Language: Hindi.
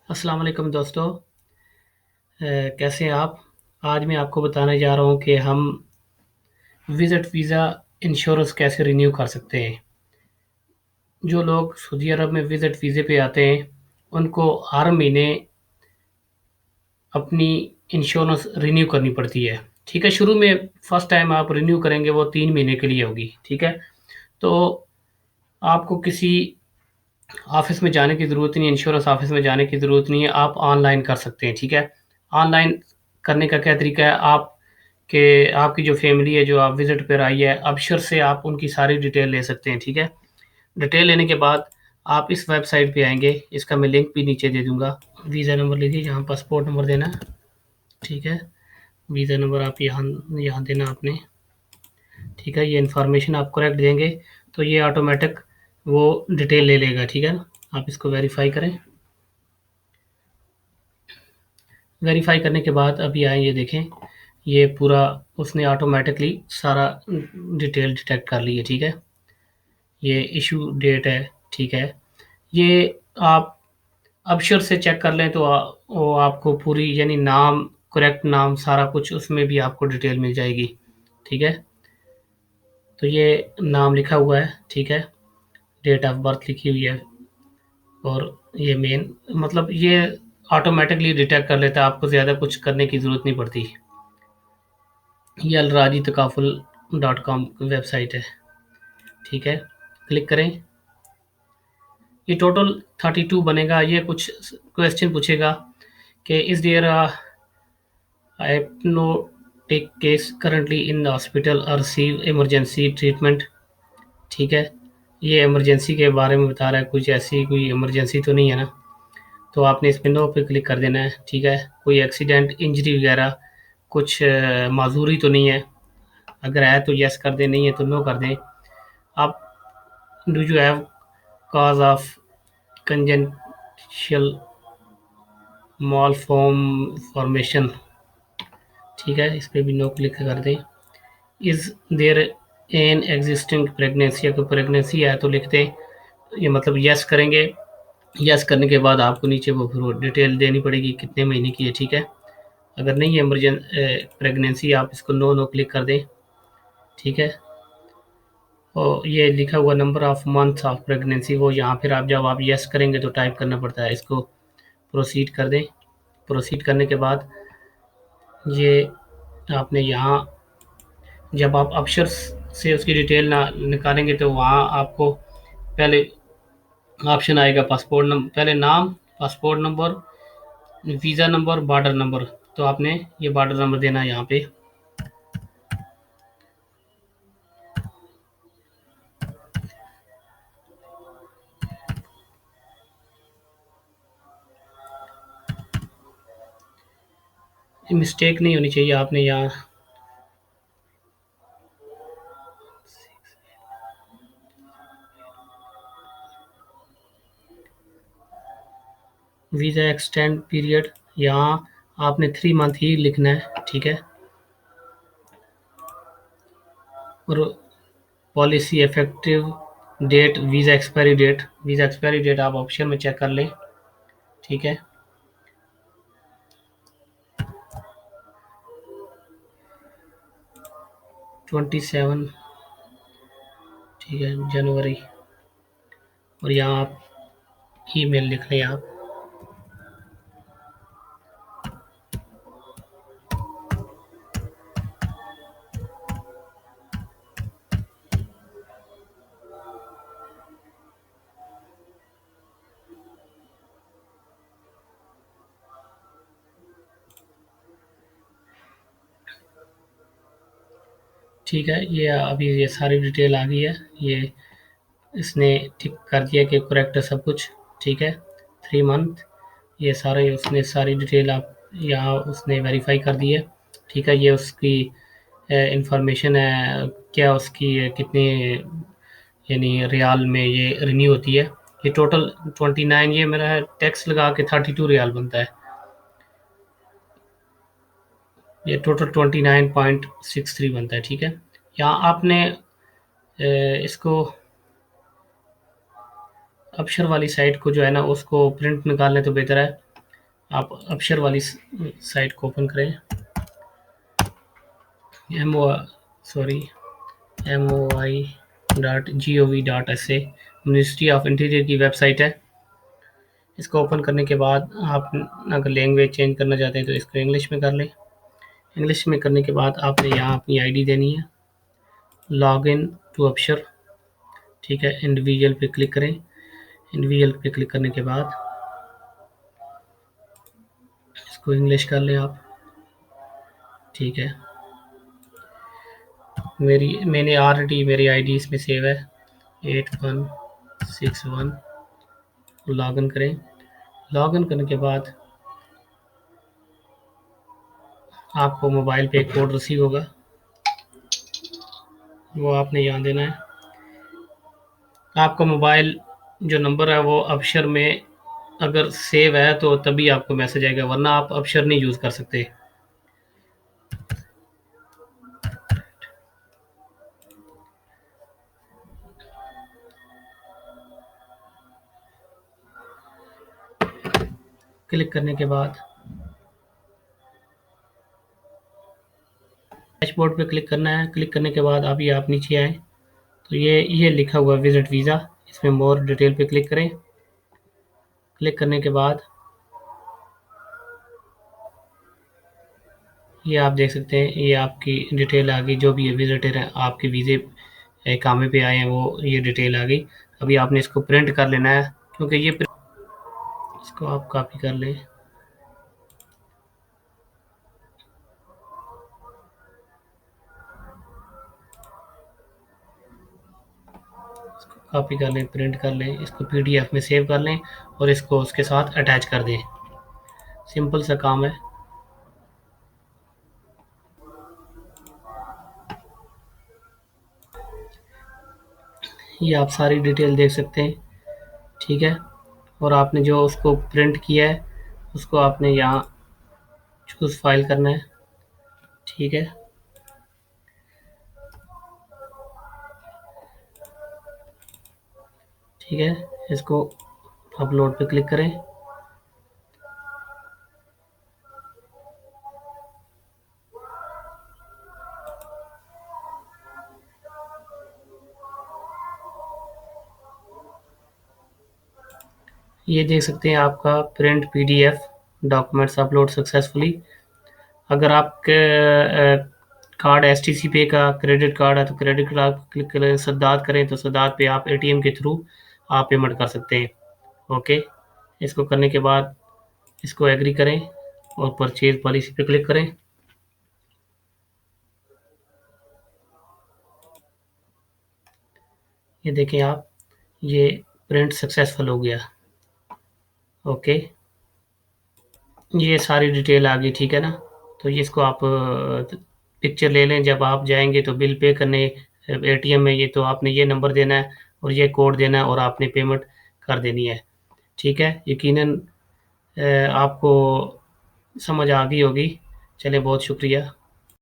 अस्सलाम वालेकुम दोस्तों। कैसे हैं आप? आज मैं आपको बताने जा रहा हूँ कि हम विज़िट वीज़ा इंश्योरेंस कैसे रिन्यू कर सकते हैं। जो लोग सऊदी अरब में विज़िट वीज़े पे आते हैं, उनको हर महीने अपनी इंश्योरेंस रिन्यू करनी पड़ती है। ठीक है? शुरू में फर्स्ट टाइम आप रिन्यू करेंगे वो 3 महीने के लिए होगी। ठीक है? तो आपको किसी ऑफ़िस में जाने की ज़रूरत नहीं है, इंश्योरेंस ऑफ़िस में जाने की ज़रूरत नहीं है, आप ऑनलाइन कर सकते हैं। ठीक है? ऑनलाइन करने का क्या तरीका है, आपकी जो फ़ैमिली है, जो आप विज़िट पर आई है, अबशर से आप उनकी सारी डिटेल ले सकते हैं। ठीक है? डिटेल लेने के बाद आप इस वेबसाइट पे आएँगे, इसका मैं लिंक भी नीचे दे दूँगा। वीज़ा नंबर लिखिए, यहाँ पासपोर्ट नंबर देना है। ठीक है? वीज़ा नंबर आप यहाँ यहाँ देना आपने। ठीक है? ये इन्फॉर्मेशन आप करेक्ट देंगे, तो ये ऑटोमेटिक वो डिटेल ले लेगा। ठीक है ना? आप इसको वेरीफ़ाई करें। वेरीफ़ाई करने के बाद अब ये आएँ, ये देखें, ये पूरा उसने ऑटोमेटिकली सारा डिटेल डिटेक्ट कर ली है। ठीक है? ये इश्यू डेट है। ठीक है? ये आप अबशर से चेक कर लें तो वो आपको पूरी यानी नाम, करेक्ट नाम, सारा कुछ उसमें भी आपको डिटेल मिल जाएगी। ठीक है? तो ये नाम लिखा हुआ है। ठीक है? डेट ऑफ़ बर्थ लिखी हुई है और ये मेन मतलब ये ऑटोमेटिकली डिटेक्ट कर लेता है, आपको ज़्यादा कुछ करने की ज़रूरत नहीं पड़ती। ये अलराजी तकाफुल .com वेबसाइट है। ठीक है? क्लिक करें। ये टोटल 32 बनेगा। ये कुछ क्वेश्चन पूछेगा कि is there a hypnotic case currently in the hospital or receive emergency treatment। ठीक है? ये इमरजेंसी के बारे में बता रहा है, कुछ ऐसी कोई इमरजेंसी तो नहीं है ना? तो आपने इस पे नो पे क्लिक कर देना है। ठीक है? कोई एक्सीडेंट, इंजरी वगैरह कुछ माज़ूरी तो नहीं है? अगर है तो येस कर दें, नहीं है तो नो कर दें। आप do you have cause of congenital malformation. ठीक है? इस पे भी नो क्लिक कर दें। Is there an existing pregnancy, अगर प्रेगनेंसी है तो लिख दें। ये मतलब येस करेंगे। येस करने के बाद आपको नीचे वो फिर वो डिटेल देनी पड़ेगी कितने महीने की है। ठीक है? अगर नहीं है प्रेगनेंसी, आप इसको नो नो क्लिक कर दें। ठीक है? और ये लिखा हुआ number of months of pregnancy, वो यहाँ फिर आप जब आप येस करेंगे तो टाइप करना पड़ता है। इसको प्रोसीड कर दें। प्रोसीड करने के बाद ये आपने यहाँ जब आप अक्षर से उसकी डिटेल ना निकालेंगे तो वहाँ आपको पहले ऑप्शन आएगा पासपोर्ट नंबर, पहले नाम, passport number, visa number, border number. तो आपने ये बॉर्डर नंबर देना है यहाँ पे। मिस्टेक नहीं होनी चाहिए, आपने यहाँ वीज़ा एक्सटेंड पीरियड, यहाँ आपने 3 मंथ ही लिखना है। ठीक है? और policy effective date, visa expiry date आप ऑप्शन में चेक कर लें। ठीक है? 27, ठीक है, जनवरी। और यहाँ आप ईमेल लिख लें आप। ठीक है? ये अभी ये सारी डिटेल आ गई है। ये इसने टिक कर दिया कि करेक्ट है सब कुछ। ठीक है? 3 मंथ, ये सारे उसने सारी डिटेल आप यहाँ उसने वेरीफाई कर दी है। ठीक है? ये उसकी इंफॉर्मेशन है, क्या उसकी कितने यानी रियाल में ये रिन्यू होती है। ये टोटल 29, ये मेरा टैक्स लगा के 32 रियाल बनता है। ये टोटल 29.63 बनता है। ठीक है? यहाँ आपने इसको अबशर वाली साइट को जो है ना उसको प्रिंट निकाल लें तो बेहतर है। आप अपशर वाली साइट को ओपन करें, MOI.gov.sa मिनिस्ट्री ऑफ इंटीरियर की वेबसाइट है। इसको ओपन करने के बाद आप अगर लैंग्वेज चेंज करना चाहते हैं तो इसको इंग्लिश में कर लें। इंग्लिश में करने के बाद आपने यहाँ अपनी आईडी देनी है, लॉग इन टू अपशर, ठीक है। इंडिविजुअल पे क्लिक करें। इंडिविजुअल पे क्लिक करने के बाद इसको इंग्लिश कर लें आप, ठीक है। मैंने ऑलरेडी मेरी आईडी इसमें सेव है 8161। लॉगिन करें। लॉगिन करने के बाद आपको मोबाइल पे एक कोड रिसीव होगा, वो आपने यहाँ देना है। आपका मोबाइल जो नंबर है वो अपशर में अगर सेव है तो तभी आपको मैसेज आएगा, वरना आप अपशर नहीं यूज़ कर सकते। क्लिक करने के बाद डैशबोर्ड पे क्लिक करना है। क्लिक करने के बाद अभी आप नीचे आए तो ये लिखा हुआ विजिट वीज़ा, इसमें मोर डिटेल पे क्लिक करें। क्लिक करने के बाद ये आप देख सकते हैं, ये आपकी डिटेल आ गई। जो भी ये विजिटर है आपके वीज़े काम पे आए हैं वो ये डिटेल आ गई। अभी आपने इसको प्रिंट कर लेना है, क्योंकि ये इसको आप कॉपी कर लें। कॉपी कर लें, प्रिंट कर लें, इसको पीडीएफ में सेव कर लें और इसको उसके साथ अटैच कर दें। सिंपल सा काम है। ये आप सारी डिटेल देख सकते हैं, ठीक है। और आपने जो उसको प्रिंट किया है उसको आपने यहाँ चूज़ फाइल करना है, ठीक है। ठीक है, इसको अपलोड पे क्लिक करें। ये देख सकते हैं आपका print PDF documents upload successfully. अगर आपके कार्ड एसटीसी पे का क्रेडिट कार्ड है तो क्रेडिट कार्ड क्लिक करें। सद्दात करें तो सद्दात पे आप एटीएम के थ्रू आप पेमेंट कर सकते हैं। ओके, इसको करने के बाद इसको एग्री करें और परचेज पॉलिसी पे क्लिक करें। ये देखें आप, ये प्रिंट सक्सेसफुल हो गया। ओके, ये सारी डिटेल आ गई, ठीक है ना। तो ये इसको आप पिक्चर ले लें। जब आप जाएंगे तो बिल पे करने एटीएम में, ये तो आपने ये नंबर देना है और ये कोड देना है और आपने पेमेंट कर देनी है, ठीक है। यकीनन आपको समझ आ गई होगी। चलिए, बहुत शुक्रिया।